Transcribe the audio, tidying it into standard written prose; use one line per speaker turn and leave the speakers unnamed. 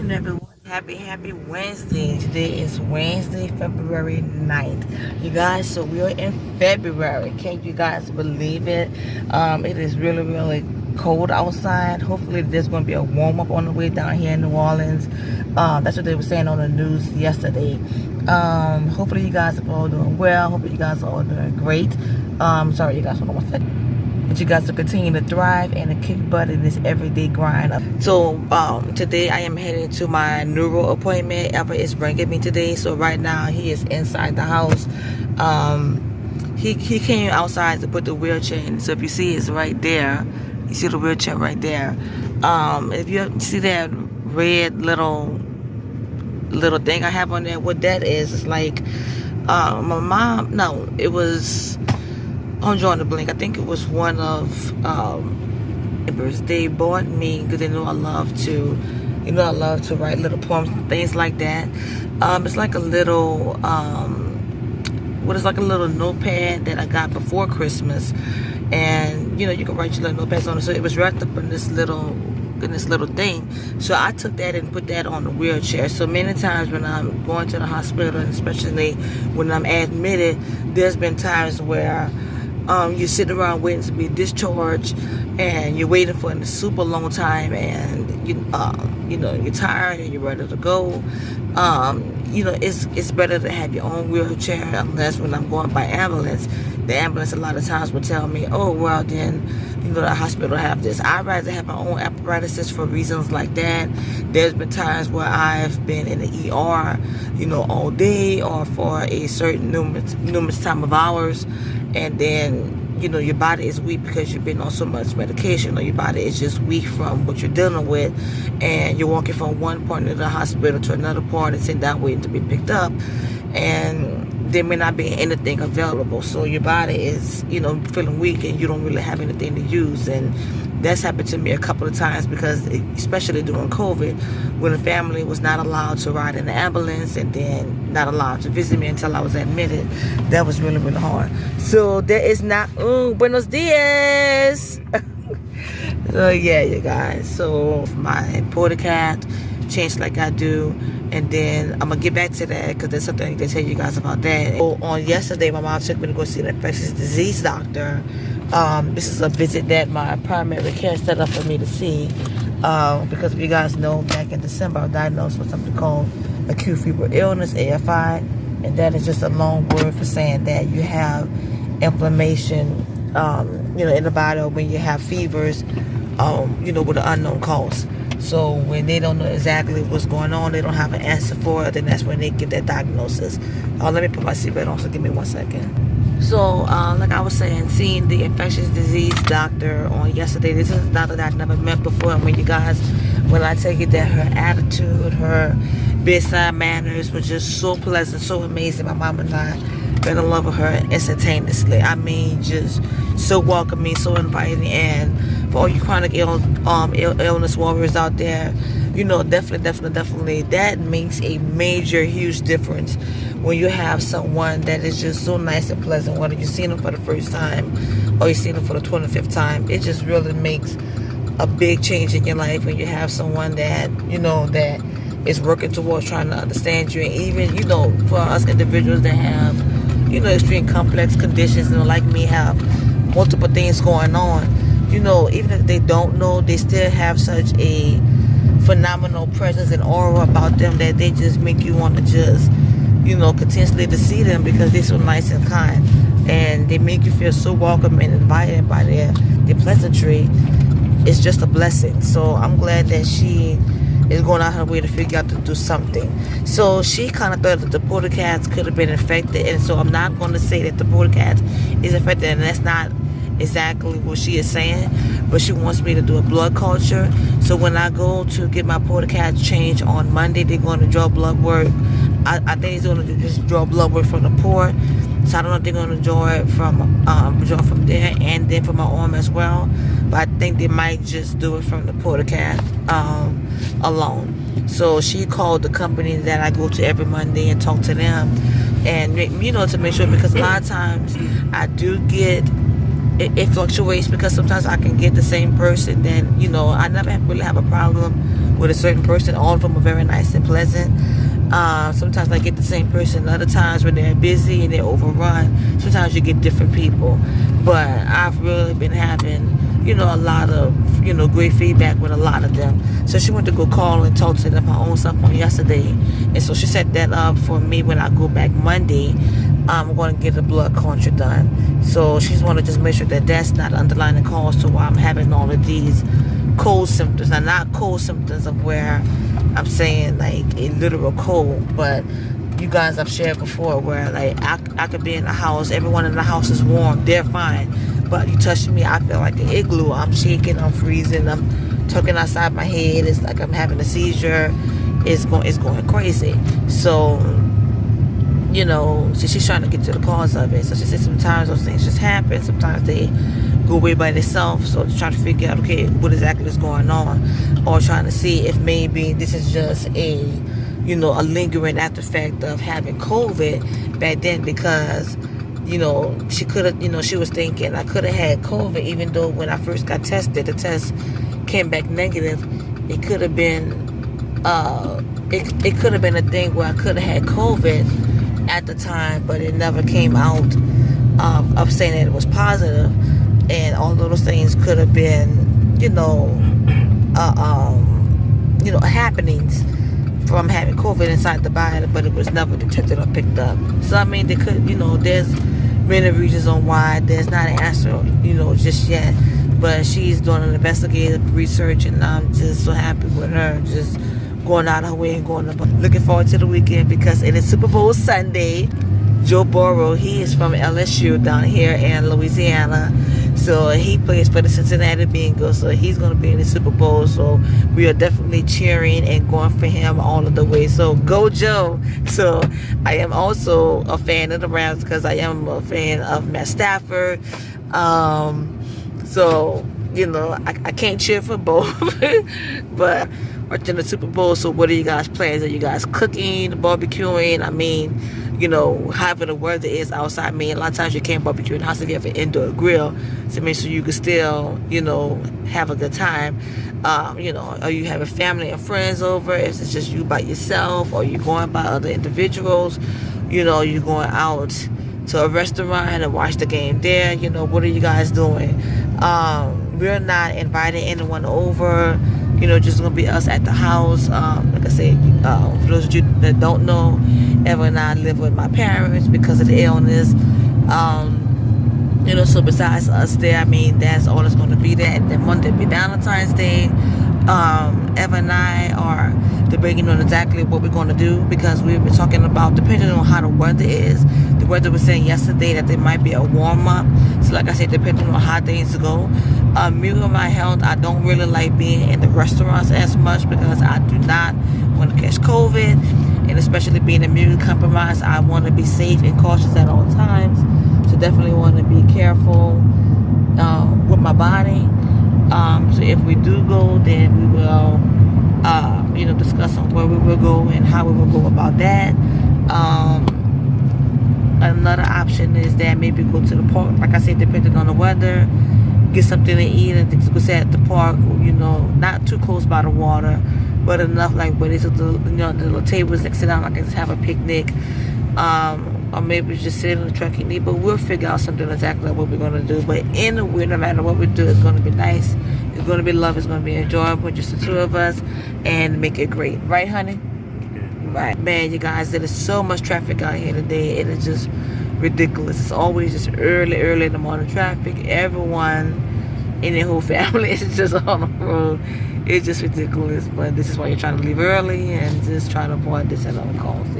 morning, everyone. Happy Wednesday. Today is Wednesday, February 9th. You guys, so we are in February. Can you guys believe it? It is really cold outside. Hopefully there's going to be a warm up on the way down here in New Orleans. That's what they were saying on the news yesterday. Hopefully you guys are all doing well. Hopefully you guys are all doing great. Sorry you guys, hold on one second. But you guys will continue to thrive and to kick butt in this everyday grind. So today I am heading to my neuro appointment. Everett is bringing me today. So right now he is inside the house. He came outside to put the wheelchair in. So if you see, it's right there. You see the wheelchair right there. If you see that red little thing I have on there, what that is, it's like my mom. No, it was. I'm drawing a blank. I think it was one of neighbors. They bought me because they know I love to, write little poems, things like that. It's like a little, it's like a little notepad that I got before Christmas, and you can write your little notepads on it. So it was wrapped up in this little thing. So I took that and put that on the wheelchair. So many times when I'm going to the hospital, and especially when I'm admitted, there's been times where you sit around waiting to be discharged, and you're waiting for a super long time, and you're tired and you're ready to go. It's better to have your own wheelchair, unless when I'm going by ambulance, the ambulance a lot of times will tell me, oh well, then the hospital have this. I'd rather have my own apparatuses for reasons like that. There's been times where I've been in the ER, all day or for a certain numerous time of hours, and then your body is weak because you've been on so much medication, or your body is just weak from what you're dealing with, and you're walking from one part of the hospital to another part and sitting down waiting to be picked up, and there may not be anything available. So your body is feeling weak, and you don't really have anything to use. And that's happened to me a couple of times, because especially during COVID, when the family was not allowed to ride in the ambulance, and then not allowed to visit me until I was admitted, that was really hard. So there is not buenos dias. So yeah, you guys, so my porta cat changed like I do, and then I'm gonna get back to that because there's something I need to tell you guys about that. So on yesterday, my mom took me to go see the infectious disease doctor. This is a visit that my primary care set up for me to see, because if you guys know, back in December I was diagnosed with something called acute febrile illness, AFI, and that is just a long word for saying that you have inflammation in the body, or when you have fevers, with an unknown cause. So when they don't know exactly what's going on, they don't have an answer for it, then that's when they give that diagnosis. Let me put my seatbelt on, so give me 1 second. So, like I was saying, seeing the infectious disease doctor on yesterday, this is a doctor that I've never met before. And when I tell you that her attitude, her bedside manners was just so pleasant, so amazing, my mom and I fell in love with her instantaneously. I mean, just so welcoming, so inviting. And for all you chronic illness warriors out there, definitely that makes a major, huge difference when you have someone that is just so nice and pleasant. Whether you've seen them for the first time or you've seen them for the 25th time, it just really makes a big change in your life when you have someone that that is working towards trying to understand you. And even for us individuals that have extreme complex conditions, like me, have multiple things going on, even if they don't know, they still have such a phenomenal presence and aura about them that they just make you want to just continuously to see them, because they're so nice and kind, and they make you feel so welcome and invited by their pleasantry. It's just a blessing. So I'm glad that she is going out her way to figure out to do something. So she kind of thought that the porta cats could have been infected, and so I'm not going to say that the porta cat is infected, and that's not exactly what she is saying, but she wants me to do a blood culture. So when I go to get my porta cat changed on Monday, they're going to draw blood work. I think they're going to just draw blood work from the port. So I don't know if they're going to draw it from there and then from my arm as well. But I think they might just do it from the porta cat alone. So she called the company that I go to every Monday and talk to them, and to make sure, because a lot of times I do get it fluctuates, because sometimes I can get the same person that I never really have a problem with a certain person. All of them are very nice and pleasant. Sometimes I get the same person. Other times when they're busy and they're overrun, sometimes you get different people. But I've really been having, a lot of, great feedback with a lot of them. So she went to go call and talk to them her own self on yesterday. And so she set that up for me when I go back Monday. I'm going to get a blood culture done. So she's want to just make sure that that's not underlying cause to why I'm having all of these cold symptoms. Now, not cold symptoms of where I'm saying like a literal cold, but you guys I've shared before where like I could be in the house, everyone in the house is warm, they're fine. But you touch me, I feel like an igloo. I'm shaking, I'm freezing, I'm tucking outside my head. It's like I'm having a seizure. It's going crazy. So, so she's trying to get to the cause of it. So she said sometimes those things just happen. Sometimes they go away by themselves. So trying to figure out, okay, what exactly is going on. Or trying to see if maybe this is just a lingering after effect of having COVID back then, because she could have, she was thinking I could have had COVID, even though when I first got tested, the test came back negative. It could have been, it could have been a thing where I could have had COVID at the time, but it never came out of saying that it was positive. And all of those things could have been, happenings from having COVID inside the body, but it was never detected or picked up. So I mean, they could, there's many reasons on why there's not an answer, just yet. But she's doing an investigative research, and I'm just so happy with her, just going out of her way and going up. Looking forward to the weekend because it is Super Bowl Sunday. Joe Burrow, he is from LSU down here in Louisiana. So he plays for the Cincinnati Bengals. So he's going to be in the Super Bowl. So we are definitely cheering and going for him all of the way. So go Joe. So I am also a fan of the Rams because I am a fan of Matt Stafford. So, I can't cheer for both. But watching the Super Bowl. So what are you guys' plans? Are you guys cooking, barbecuing? I mean, however the weather is outside. I mean, a lot of times you can't barbecue in the house if you have an indoor grill, to make sure you can still, have a good time. Are you having family and friends over? Is it just you by yourself? Or you going by other individuals? You going out to a restaurant and watch the game there? What are you guys doing? We're not inviting anyone over. Just gonna be us at the house. Like I said, for those of you that don't know, Eva and I live with my parents because of the illness. So besides us there, I mean, that's all it's gonna be there. And then Monday will be Valentine's Day. Eva and I are debating on exactly what we're gonna do, because we've been talking about, depending on how the weather is. The weather was saying yesterday that there might be a warm up. So like I said, depending on how things go. Me with my health, I don't really like being in the restaurants as much because I do not want to catch COVID, and especially being immune compromised, I want to be safe and cautious at all times. So definitely want to be careful with my body. So if we do go, then we will, discuss on where we will go and how we will go about that. Another option is that maybe go to the park, like I said, depending on the weather. Get something to eat and things to say at the park, not too close by the water, but enough like where there's the little tables that sit down, like just have a picnic, or maybe just sit in the truck and eat. But we'll figure out something exactly what we're gonna do. But anyway, no matter what we do, it's gonna be nice. It's gonna be love. It's gonna be enjoyable, just the two of us, and make it great, right, honey? Right, man. You guys, there is so much traffic out here today. It is just ridiculous. It's always just early in the morning traffic. Everyone in their whole family is just on the road. It's just ridiculous. But this is why you're trying to leave early and just trying to avoid this at all costs,